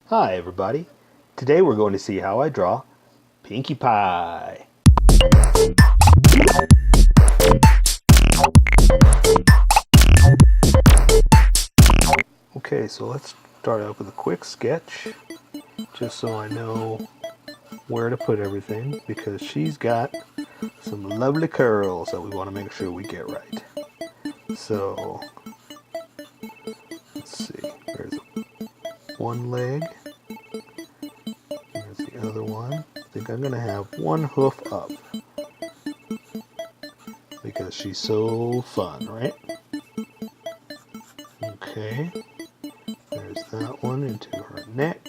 Hi everybody. Today we're going to see how I draw Pinkie Pie. Okay, so let's start out with a quick sketch, just so I know where to put everything, because she's got some lovely curls that we want to make sure we get right. So, let's see, there's one leg, there's the other one. I think I'm going to have one hoof up, because she's so fun, right? Okay, there's that one into her neck.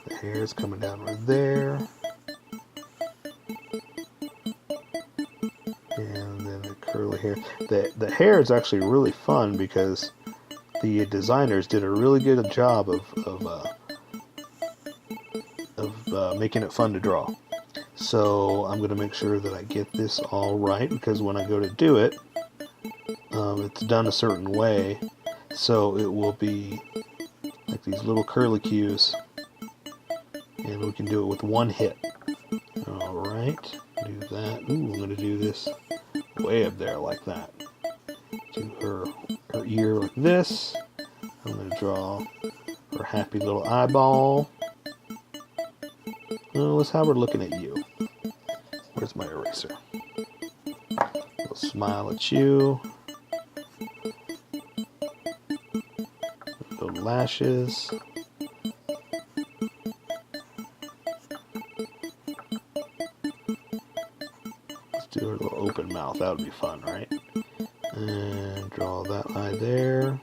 The hair's coming down right there. And then the curly hair. The hair is actually really fun because the designers did a really good job of making it fun to draw. So I'm going to make sure that I get this all right, because when I go to do it, it's done a certain way. So it will be like these little curly cues, and we can do it with one hit. Alright, do that. Ooh, I'm going to do this way up there like that. Do her ear like this. I'm going to draw her happy little eyeball. Let's have her looking at you. Where's my eraser? Little smile at you. Little lashes. Let's do her little open mouth. That would be fun, right? And draw that eye there.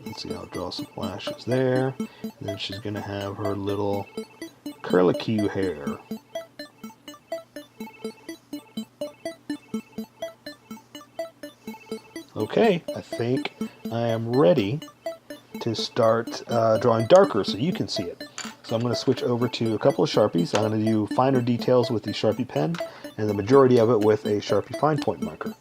Let's see, I'll draw some lashes there. And then she's going to have her little curlicue hair. Okay, I think I am ready to start drawing darker so you can see it. So I'm going to switch over to a couple of Sharpies. I'm going to do finer details with the Sharpie pen, and the majority of it with a Sharpie fine point marker.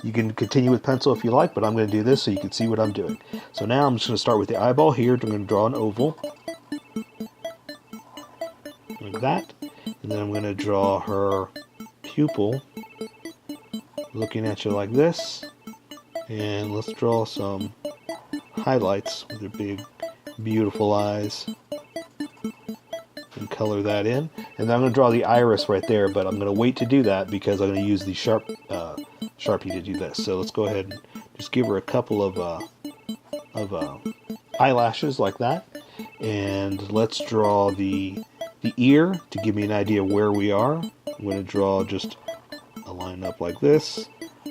You can continue with pencil if you like, but I'm going to do this so you can see what I'm doing. So now I'm just going to start with the eyeball here. I'm going to draw an oval, like that. And then I'm going to draw her pupil, looking at you like this. And let's draw some highlights with her big, beautiful eyes. And color that in. And then I'm going to draw the iris right there, but I'm going to wait to do that because I'm going to use the Sharpie to do this. So let's go ahead and just give her a couple of eyelashes like that. And let's draw the ear to give me an idea of where we are. I'm going to draw just a line up like this,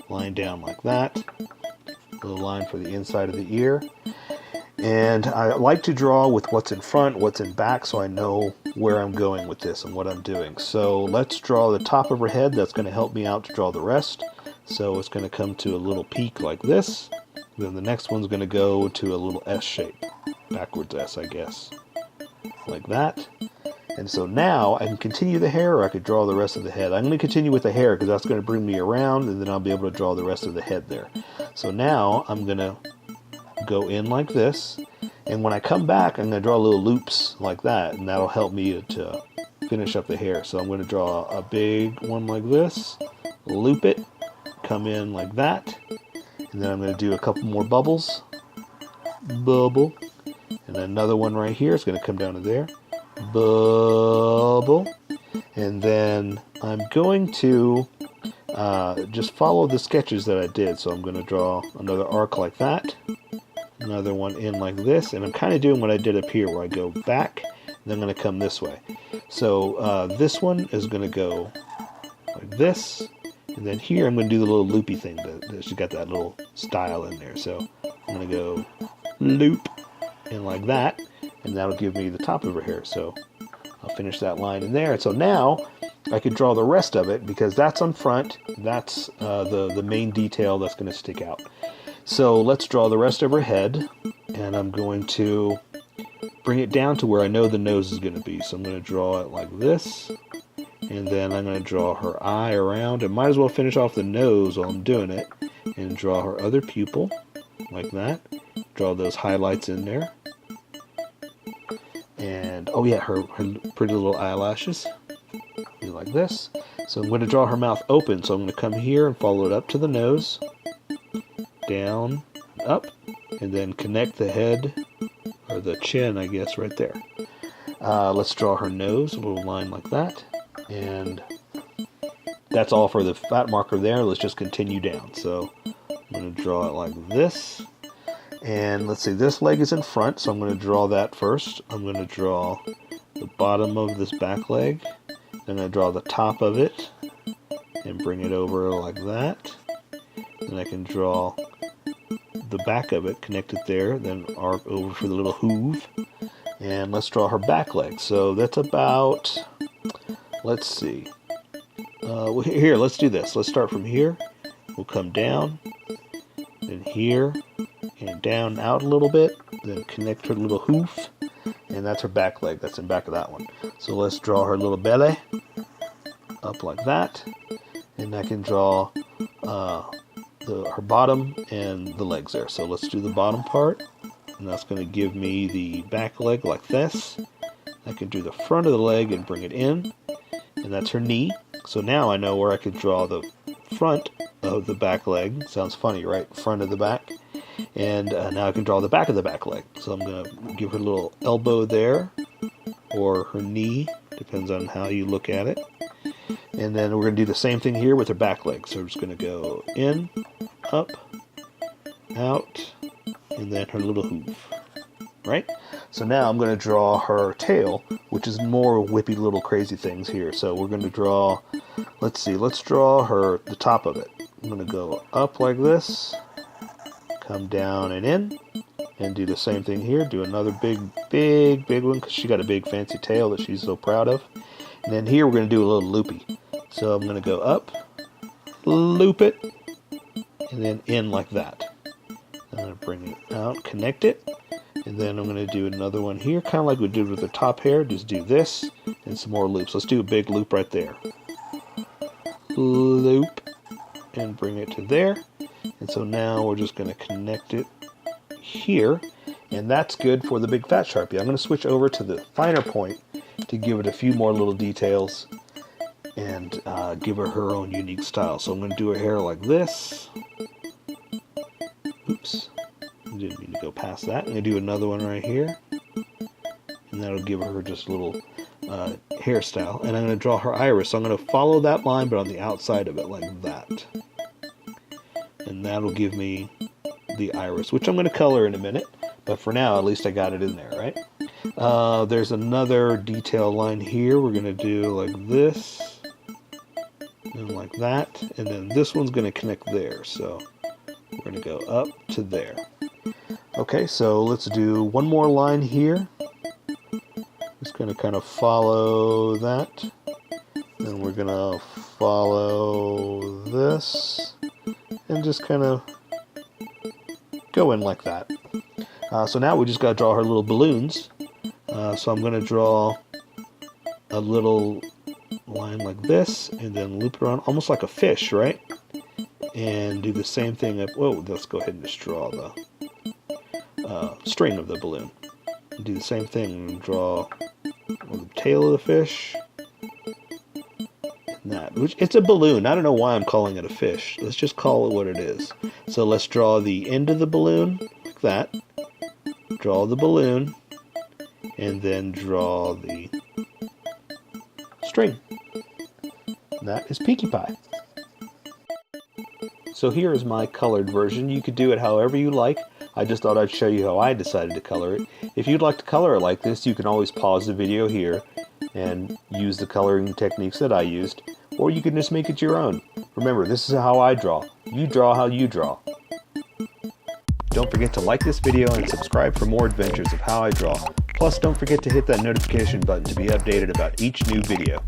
line down like that, a little line for the inside of the ear. And I like to draw with what's in front, what's in back, so I know where I'm going with this and what I'm doing. So let's draw the top of her head. That's going to help me out to draw the rest. So it's going to come to a little peak like this. Then the next one's going to go to a little S shape. Backwards S, I guess. Like that. And so now I can continue the hair, or I could draw the rest of the head. I'm going to continue with the hair because that's going to bring me around, and then I'll be able to draw the rest of the head there. So now I'm going to go in like this, and when I come back I'm going to draw little loops like that, and that'll help me to finish up the hair. So I'm going to draw a big one like this, loop it, come in like that, and then I'm going to do a couple more bubbles, bubble, and then another one right here. It's going to come down to there, bubble, and then I'm going to just follow the sketches that I did. So I'm going to draw another arc like that, another one in like this, and I'm kind of doing what I did up here where I go back and then I'm going to come this way. So this one is going to go like this, and then here I'm going to do the little loopy thing that she's got that little style in there. So I'm going to go loop and like that, and that'll give me the top of her hair. So I'll finish that line in there. And so now I could draw the rest of it because that's on front. That's the main detail that's going to stick out. So let's draw the rest of her head, and I'm going to bring it down to where I know the nose is going to be. So I'm going to draw it like this, and then I'm going to draw her eye around, and might as well finish off the nose while I'm doing it, and draw her other pupil like that. Draw those highlights in there. And oh yeah, her pretty little eyelashes. Do like this. So I'm going to draw her mouth open. So I'm going to come here and follow it up to the nose, down, up, and then connect the head, or the chin, I guess, right there. Let's draw her nose, a little line like that. And that's all for the fat marker there. Let's just continue down. So I'm going to draw it like this. And let's see, this leg is in front, so I'm going to draw that first. I'm going to draw the bottom of this back leg. Then I draw the top of it and bring it over like that. Then I can draw the back of it, connect it there, then arc over for the little hoof. And let's draw her back leg. So that's about, let's see. Here, let's do this. Let's start from here. We'll come down, then here, and down out a little bit, then connect her little hoof, and that's her back leg. That's in back of that one. So let's draw her little belly up like that, and I can draw her bottom and the legs there. So let's do the bottom part, and that's going to give me the back leg like this. I can do the front of the leg and bring it in, and that's her knee. So now I know where I could draw the front of the back leg. Sounds funny, right? Front of the back. And now I can draw the back of the back leg. So I'm going to give her a little elbow there, or her knee, depends on how you look at it. And then we're going to do the same thing here with her back leg. So we're just going to go in, up, out, and then her little hoof. Right? So now I'm going to draw her tail, which is more whippy little crazy things here. So we're going to draw, let's see, let's draw the top of it. I'm going to go up like this, come down and in, and do the same thing here. Do another big one, because she got a big fancy tail that she's so proud of. And then here we're going to do a little loopy. So I'm going to go up, loop it, and then in like that. I'm going to bring it out, connect it, and then I'm going to do another one here, kind of like we did with the top hair. Just do this, and some more loops. Let's do a big loop right there. Loop, and bring it to there. And so now we're just going to connect it here, and that's good for the big fat Sharpie. I'm going to switch over to the finer point to give it a few more little details and give her own unique style. So I'm going to do her hair like this. Oops, I didn't mean to go past that. I'm going to do another one right here, and that'll give her just a little hairstyle. And I'm going to draw her iris. So I'm going to follow that line, but on the outside of it like that. And that'll give me the iris, which I'm going to color in a minute. But for now, at least I got it in there, right? There's another detail line here. We're going to do like this, and like that. And then this one's going to connect there. So we're going to go up to there. Okay, so let's do one more line here. Just going to kind of follow that. Then we're going to follow this. And just kind of go in like that. So now we just got to draw her little balloons. So I'm going to draw a little line like this, and then loop it around, almost like a fish, right? And do the same thing. Whoa, let's go ahead and just draw the string of the balloon. And do the same thing and draw the tail of the fish. It's a balloon. I don't know why I'm calling it a fish. Let's just call it what it is. So let's draw the end of the balloon like that. Draw the balloon, and then draw the string. That is Pinkie Pie. So here is my colored version. You could do it however you like. I just thought I'd show you how I decided to color it. If you'd like to color it like this, you can always pause the video here and use the coloring techniques that I used, or you can just make it your own. Remember, this is how I draw. You draw how you draw. Don't forget to like this video and subscribe for more adventures of how I draw. Plus, don't forget to hit that notification button to be updated about each new video.